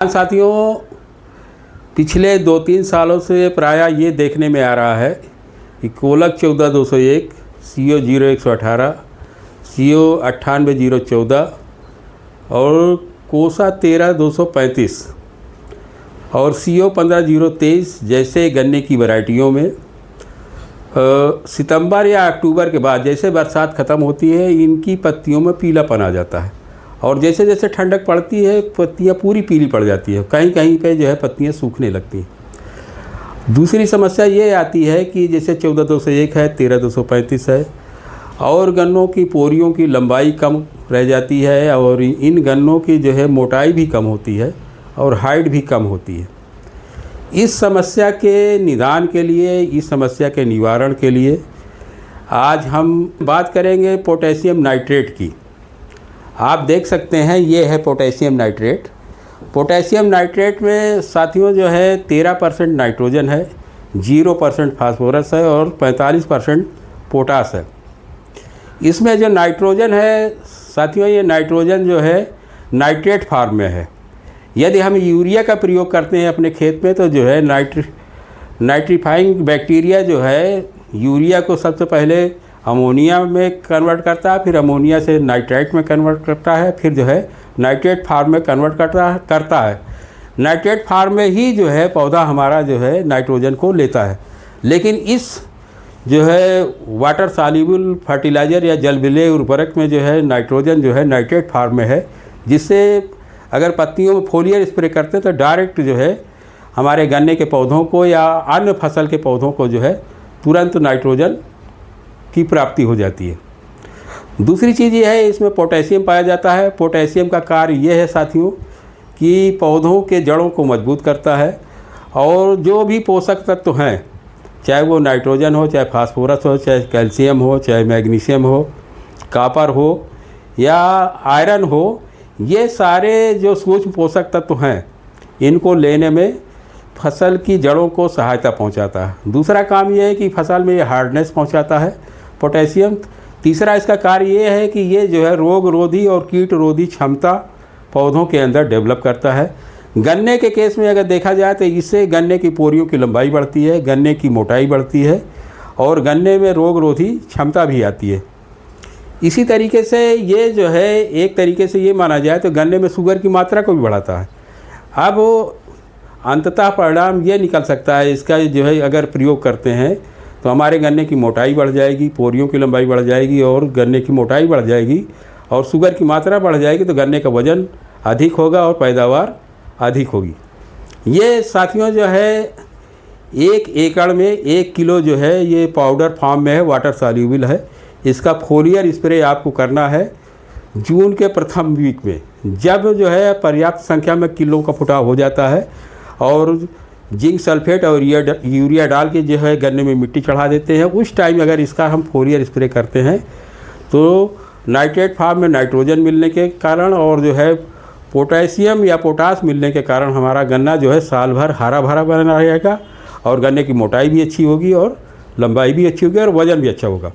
साथियों, पिछले 2-3 सालों से प्रायः ये देखने में आ रहा है कि कोलक 14201, CO 0118, CO 98014 और कोसा 13235 और CO 15023 जैसे गन्ने की वैरायटियों में सितंबर या अक्टूबर के बाद जैसे बरसात ख़त्म होती है, इनकी पत्तियों में पीलापन आ जाता है और जैसे जैसे ठंडक पड़ती है पत्तियां पूरी पीली पड़ जाती है। कहीं कहीं पे जो है पत्तियां सूखने लगती हैं। दूसरी समस्या ये आती है कि जैसे 14201 है, 13235 है और गन्नों की पोरियों की लंबाई कम रह जाती है और इन गन्नों की जो है मोटाई भी कम होती है और हाइट भी कम होती है। इस समस्या के निदान के लिए, इस समस्या के निवारण के लिए आज हम बात करेंगे पोटेशियम नाइट्रेट की। आप देख सकते हैं ये है पोटेशियम नाइट्रेट। पोटेशियम नाइट्रेट में साथियों जो है 13% नाइट्रोजन है, 0% फास्फोरस है और 45% पोटास है। इसमें जो नाइट्रोजन है साथियों, ये नाइट्रोजन जो है नाइट्रेट फार्म में है। यदि हम यूरिया का प्रयोग करते हैं अपने खेत में तो जो है नाइट्रीफाइंग बैक्टीरिया जो है यूरिया को सबसे पहले अमोनिया में कन्वर्ट करता है, फिर अमोनिया से नाइट्राइट में कन्वर्ट करता है, फिर जो है नाइट्रेट फार्म में कन्वर्ट करता है। नाइट्रेट फार्म में ही जो है पौधा हमारा जो है नाइट्रोजन को लेता है। लेकिन इस जो है वाटर सॉल्युबल फर्टिलाइज़र या जल विलेय उर्वरक में जो है नाइट्रोजन जो है नाइट्रेट फार्म में है, जिससे अगर पत्तियों में फोलियर स्प्रे करते हैं तो डायरेक्ट जो है हमारे गन्ने के पौधों को या अन्य फसल के पौधों को जो है तुरंत नाइट्रोजन की प्राप्ति हो जाती है। दूसरी चीज़ ये है, इसमें पोटेशियम पाया जाता है। पोटेशियम का कार्य ये है साथियों कि पौधों के जड़ों को मजबूत करता है और जो भी पोषक तत्व हैं, चाहे वो नाइट्रोजन हो, चाहे फास्फोरस हो, चाहे कैल्शियम हो, चाहे मैग्नीशियम हो, कॉपर हो या आयरन हो, ये सारे जो सूक्ष्म पोषक तत्व हैं इनको लेने में फसल की जड़ों को सहायता पहुंचाता है। दूसरा काम ये है कि फसल में ये हार्डनेस पहुंचाता है पोटेशियम। तीसरा इसका कार्य ये है कि ये जो है रोग रोधी और कीट रोधी क्षमता पौधों के अंदर डेवलप करता है। गन्ने के केस में अगर देखा जाए तो इससे गन्ने की पोरियों की लंबाई बढ़ती है, गन्ने की मोटाई बढ़ती है और गन्ने में रोग रोधी क्षमता भी आती है। इसी तरीके से ये जो है एक तरीके से ये माना जाए तो गन्ने में शुगर की मात्रा को भी बढ़ाता है। अब अंततः परिणाम ये निकल सकता है इसका जो है अगर प्रयोग करते हैं तो हमारे गन्ने की मोटाई बढ़ जाएगी, पोरियों की लंबाई बढ़ जाएगी और गन्ने की मोटाई बढ़ जाएगी और शुगर की मात्रा बढ़ जाएगी तो गन्ने का वज़न अधिक होगा और पैदावार अधिक होगी। ये साथियों जो है 1 एकड़ में 1 किलो जो है ये पाउडर फॉर्म में है, वाटर सॉल्युबल है। इसका फोलियर स्प्रे आपको करना है जून के प्रथम वीक में, जब जो है पर्याप्त संख्या में किलो का फुटाव हो जाता है और जिंक सल्फेट और यूरिया डाल के जो है गन्ने में मिट्टी चढ़ा देते हैं। उस टाइम अगर इसका हम फोलियर स्प्रे करते हैं तो नाइट्रेट फार्म में नाइट्रोजन मिलने के कारण और जो है पोटेशियम या पोटास मिलने के कारण हमारा गन्ना जो है साल भर हरा भरा बना रहेगा और गन्ने की मोटाई भी अच्छी होगी और लंबाई भी अच्छी होगी और वज़न भी अच्छा होगा।